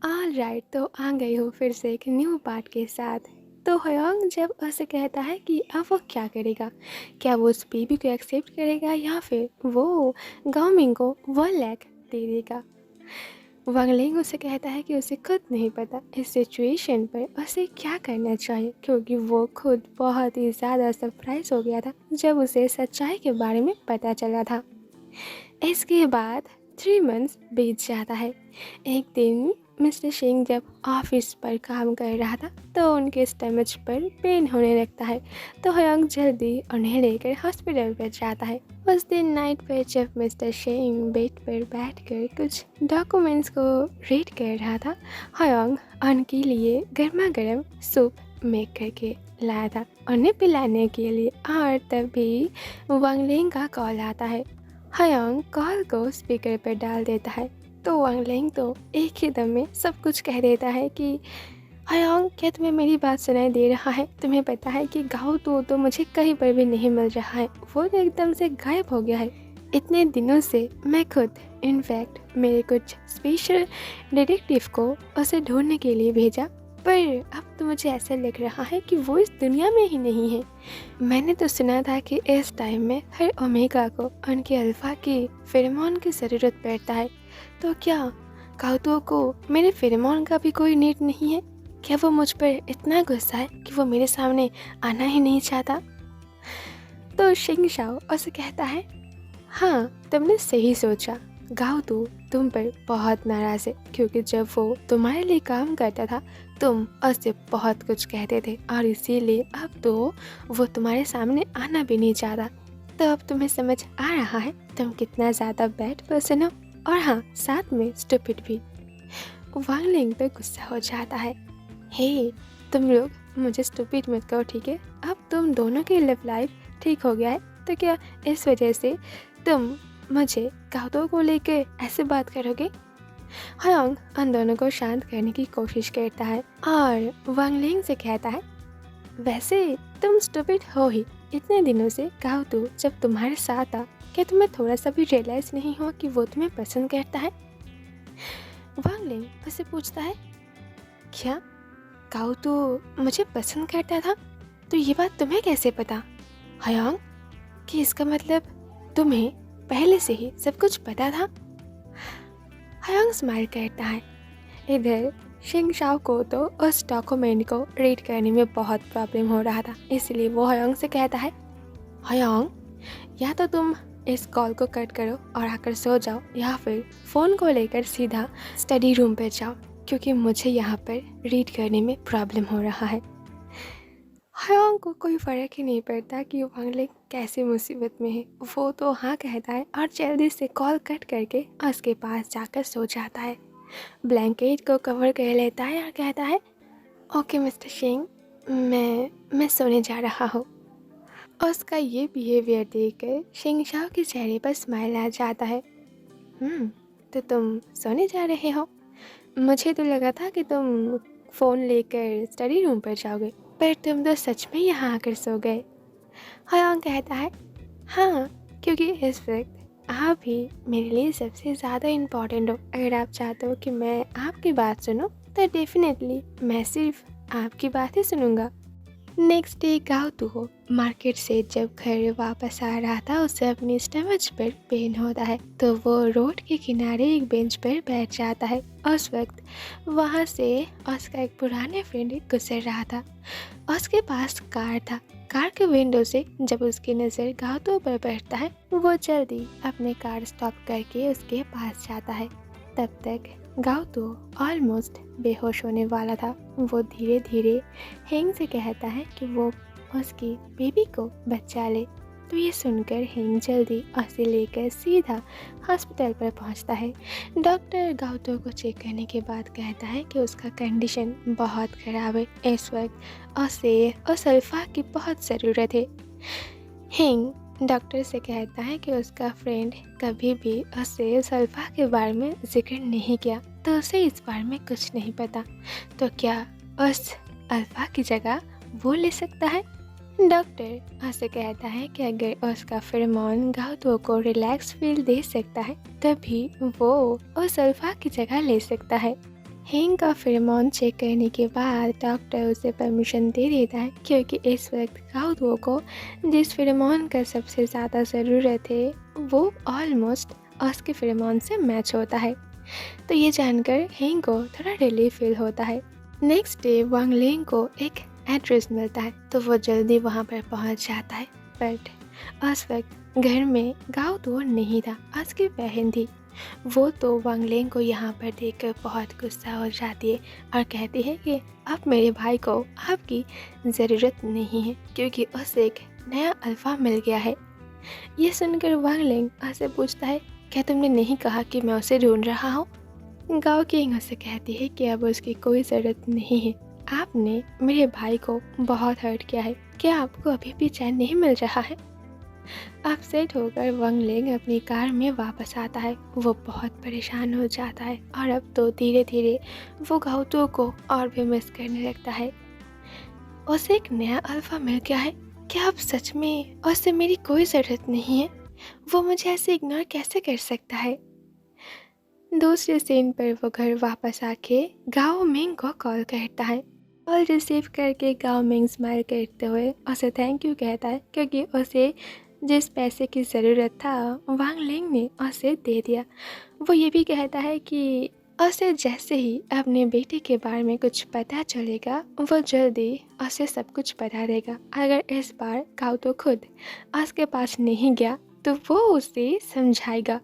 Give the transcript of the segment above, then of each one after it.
Alright, तो आ गई हूँ फिर से एक न्यू पार्ट के साथ। तो हयोंग जब उसे कहता है कि अब वो क्या करेगा, क्या वो उस बेबी को एक्सेप्ट करेगा या फिर वो गाओमिंग को वो लैक दे देगा। वांगलिंग उसे कहता है कि उसे खुद नहीं पता इस सिचुएशन पर उसे क्या करना चाहिए, क्योंकि वो खुद बहुत ही ज़्यादा सरप्राइज हो गया था जब उसे सच्चाई के बारे में पता चला था। इसके बाद 3 मंथ्स बीत जाता है। एक दिन मिस्टर सिंह जब ऑफिस पर काम कर रहा था तो उनके स्टमच पर पेन होने लगता है, तो हयांग जल्दी उन्हें लेकर हॉस्पिटल पर जाता है। उस दिन नाइट पर जब मिस्टर सिंह बेड पर बैठकर कुछ डॉक्यूमेंट्स को रीड कर रहा था, हयांग उनके लिए गर्मा गर्म सूप मेक करके लाया था उन्हें पिलाने के लिए। और तभी वांगलिंग का कॉल आता है। हयांग कॉल को स्पीकर पर डाल देता है तो वांगलिंग तो एक ही दम में सब कुछ कह देता है कि हयांग, क्या तुम्हें मेरी बात सुनाई दे रहा है? तुम्हें पता है कि गाओ तो मुझे कहीं पर भी नहीं मिल रहा है, वो तो एकदम से गायब हो गया है। इतने दिनों से मैं खुद, इनफैक्ट मेरे कुछ स्पेशल डिटेक्टिव को उसे ढूंढने के लिए भेजा, पर अब तो मुझे ऐसा लग रहा है कि वो इस दुनिया में ही नहीं है। मैंने तो सुना था कि इस टाइम में हर ओमेगा को उनके अल्फा की फेरोमोन की ज़रूरत पड़ता है, तो क्या काउतो को मेरे फेरोमोन का भी कोई नीड नहीं है? क्या वो मुझ पर इतना गुस्सा है कि वो मेरे सामने आना ही नहीं चाहता? तो शिंग शाओ उसे कहता है, हाँ तुमने सही सोचा, गाओ तो तुम पर बहुत नाराज़ है, क्योंकि जब वो तुम्हारे लिए काम करता था तुम उससे बहुत कुछ कहते थे और इसीलिए अब तो वो तुम्हारे सामने आना भी नहीं चाहता। तो अब तुम्हें समझ आ रहा है तुम कितना ज़्यादा बैड पर्सन हो, और हाँ साथ में स्टूपिड भी। वांगलिंग पे गुस्सा हो जाता है। हे, तुम लोग मुझे स्टूपिड मत कहो, ठीक है? अब तुम दोनों की लव लाइफ ठीक हो गया है, तो क्या इस वजह से तुम मुझे गाउतो को लेकर ऐसे बात करोगे? हयांग उन दोनों को शांत करने की कोशिश करता है और वांगलिंग से कहता है, वैसे तुम स्टूपिड हो ही। इतने दिनों से गाउतो जब तुम्हारे साथ था, क्या तुम्हें थोड़ा सा भी रियलाइज नहीं हुआ कि वो तुम्हें पसंद करता है? वांगलिंग उससे पूछता है, क्या गाउतो मुझे पसंद करता था? तो ये बात तुम्हें कैसे पता? हयांग, कि इसका मतलब तुम्हें पहले से ही सब कुछ पता था? हयांग स्माइल करता है। इधर शिंग शाओ को तो उस डॉक्यूमेंट को रीड करने में बहुत प्रॉब्लम हो रहा था, इसलिए वो हयांग से कहता है, हयांग, या तो तुम इस कॉल को कट करो और आकर सो जाओ, या फिर फ़ोन को लेकर सीधा स्टडी रूम पर जाओ, क्योंकि मुझे यहाँ पर रीड करने में प्रॉब्लम हो रहा है। हयांग को कोई फ़र्क ही नहीं पड़ता कि वांगलिंग कैसी मुसीबत में है। वो तो हाँ कहता है और जल्दी से कॉल कट करके उसके पास जाकर सो जाता है। ब्लैंकेट को कवर कर लेता है और कहता है, ओके मिस्टर सिंह, मैं सोने जा रहा हूँ। उसका ये बिहेवियर देखकर शिंग शाओ के चेहरे पर स्माइल आ जाता है। तो तुम सोने जा रहे हो? मुझे तो लगा था कि तुम फ़ोन लेकर स्टडी रूम पर जाओगे, पर तुम तो सच में यहाँ आकर सो गए। हयांग कहता है, हाँ, क्योंकि इस वक्त आप ही मेरे लिए सबसे ज़्यादा इम्पोर्टेंट हो। अगर आप चाहते हो कि मैं आपकी बात सुनूं, तो डेफिनेटली मैं सिर्फ आपकी बात ही सुनूंगा। नेक्स्ट डे गाओ मार्केट से जब घर वापस आ रहा था, उसे अपनी स्टमच पर पेन होता है, तो वो रोड के किनारे एक बेंच पर बैठ जाता है। उस वक्त वहाँ से उसका एक पुराने फ्रेंड गुजर रहा था। उसके पास कार था। कार के विंडो से जब उसकी नज़र गाओ पर पड़ता है, वो जल्दी अपने कार स्टॉप करके उसके पास जाता है। तब तक गाओ ऑलमोस्ट बेहोश होने वाला था। वो धीरे धीरे हेंग से कहता है कि वो उसकी बेबी को बचा ले, तो ये सुनकर हेंग जल्दी उसे लेकर सीधा हॉस्पिटल पर पहुंचता है। डॉक्टर गाओ को चेक करने के बाद कहता है कि उसका कंडीशन बहुत ख़राब है, इस वक्त उसे उस अल्फा की बहुत ज़रूरत है। हेंग डॉक्टर से कहता है कि उसका फ्रेंड कभी भी उससे उस अल्फा के बारे में जिक्र नहीं किया, तो उसे इस बारे में कुछ नहीं पता। तो क्या उस अल्फा की जगह वो ले सकता है? डॉक्टर उसे कहता है कि अगर उसका फेरोमोन गाओ को रिलैक्स फील दे सकता है, तभी वो उस अल्फा की जगह ले सकता है। हेंग का फेरोमोन चेक करने के बाद डॉक्टर उसे परमिशन दे देता है, क्योंकि इस वक्त गाउदुओ को जिस फेरोमोन का सबसे ज़्यादा ज़रूरत है वो ऑलमोस्ट उसके फेरोमोन से मैच होता है। तो ये जानकर हेंग को थोड़ा रिलीफ फील होता है। नेक्स्ट डे वांग लेंग को एक एड्रेस मिलता है, तो वो जल्दी वहाँ पर पहुँच जाता है। बट उस वक्त घर में गाउदुओ नहीं था, उसकी बहन थी। वो तो वांग लेंग को यहाँ पर देखकर बहुत गुस्सा हो जाती है और कहती है कि अब मेरे भाई को आपकी ज़रूरत नहीं है, क्योंकि उसे एक नया अल्फा मिल गया है। ये सुनकर वांग लेंग उससे पूछता है, क्या तुमने नहीं कहा कि मैं उसे ढूंढ रहा हूँ? गाओ किंग उससे कहती है कि अब उसकी कोई ज़रूरत नहीं है, आपने मेरे भाई को बहुत हर्ट किया है, क्या आपको अभी भी चैन नहीं मिल रहा है? अपसेट होकर वांग लेंग अपनी कार में वापस आता है। वो बहुत परेशान हो जाता है और अब तो धीरे धीरे वो गाउतो को और भी मिस करने लगता है। उसे एक नया अल्फा मिल गया है, क्या अब सच में उससे मेरी कोई ज़रूरत नहीं है? वो मुझे ऐसे इग्नोर कैसे कर सकता है? दूसरे सीन पर वो घर वापस आके गाओ मिंग को कॉल करता है। कॉल रिसीव करके गाओ मिंग स्माइल करते हुए उसे थैंक यू कहता है, क्योंकि उसे जिस पैसे की ज़रूरत था वांग लिंग ने उसे दे दिया। वो ये भी कहता है कि उसे जैसे ही अपने बेटे के बारे में कुछ पता चलेगा वो जल्दी उसे सब कुछ बता देगा। अगर इस बार गाओ तो खुद उसके पास नहीं गया तो वो उसे समझाएगा।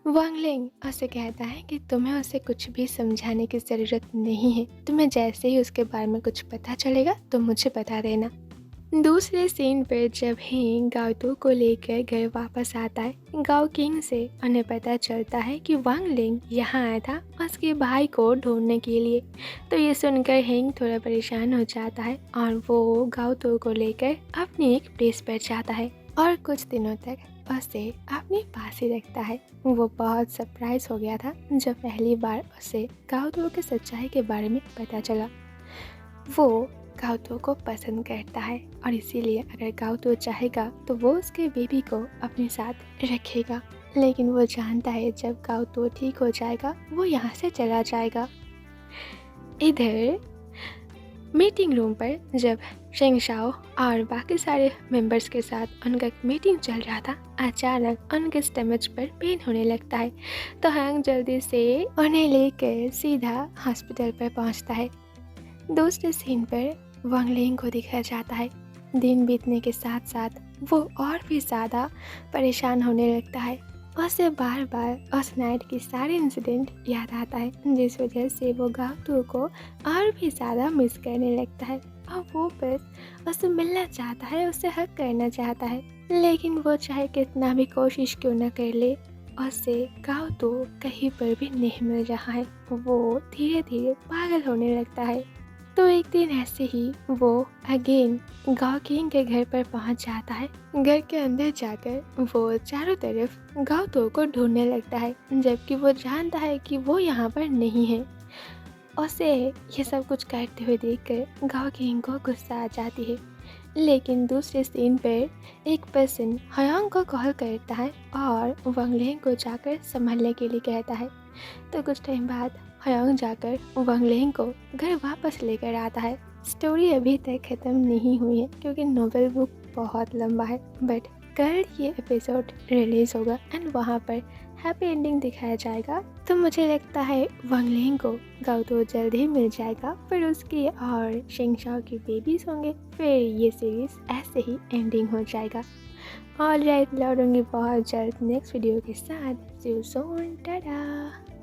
वांग लिंग उसे कहता है कि तुम्हें उसे कुछ भी समझाने की ज़रूरत नहीं है, तुम्हें जैसे ही उसके बारे में कुछ पता चलेगा तो मुझे बता देना। दूसरे सीन पर जब ही गाओ को लेकर घर वापस आता है, गाओ किंग से उन्हें पता चलता है कि वांग लिंग यहाँ आया था उसके भाई को ढूंढने के लिए। तो ये सुनकर हिंग थोड़ा परेशान हो जाता है और वो गाओ को लेकर अपनी एक प्लेस पर जाता है और कुछ दिनों तक उसे अपने पास ही रखता है। वो बहुत सरप्राइज हो गया था जब पहली बार उसे गाओ के सच्चाई के बारे में पता चला। वो गाओ को पसंद करता है और इसीलिए अगर गाओ चाहेगा तो वो उसके बेबी को अपने साथ रखेगा, लेकिन वो जानता है जब गाओ ठीक हो जाएगा वो यहाँ से चला जाएगा। इधर मीटिंग रूम पर जब शेंग शाओ और बाकी सारे मेंबर्स के साथ उनका मीटिंग चल रहा था, अचानक उनके स्टमच पर पेन होने लगता है। तो हैंग जल्दी से उन्हें लेकर सीधा हॉस्पिटल पर पहुंचता है। दूसरे सीन पर वांग लिंग को दिखाया जाता है। दिन बीतने के साथ साथ वो और भी ज़्यादा परेशान होने लगता है। उसे बार बार उस नाइट की सारे इंसिडेंट याद आता है, जिस वजह से वो गाओ को और भी ज़्यादा मिस करने लगता है और वो बस उससे मिलना चाहता है, उससे हक करना चाहता है। लेकिन वो चाहे कितना भी कोशिश क्यों न कर ले, उससे गाओ कहीं पर भी नहीं मिल रहा है। वो धीरे धीरे पागल होने लगता है। तो एक दिन ऐसे ही वो अगेन गाओ किंग के घर पर पहुंच जाता है। घर के अंदर जाकर वो चारों तरफ गाओ को ढूंढने लगता है, जबकि वो जानता है कि वो यहाँ पर नहीं है। उसे ये सब कुछ करते हुए देखकर गाओ किंग को गुस्सा आ जाती है। लेकिन दूसरे सीन पर एक पर्सन हयांग को कॉल करता है और वांग लिंग को जाकर संभालने के लिए कहता है। तो कुछ टाइम बाद हयांग जाकर वांग लिंग को घर वापस लेकर आता है। स्टोरी अभी तक ख़त्म नहीं हुई है क्योंकि नोवेल बुक बहुत लंबा है, बट कल ये एपिसोड रिलीज़ होगा एंड वहाँ पर हैप्पी एंडिंग दिखाया जाएगा। तो मुझे लगता है वांग लिंग को गाओ जल्द ही मिल जाएगा, फिर उसकी और शेंग शाओ की बेबीज होंगे, फिर ये सीरीज़ ऐसे ही एंडिंग हो जाएगा। ऑलराइट, लौटूंगी बहुत जल्द नेक्स्ट वीडियो के साथ। सी यू सून, टाटा।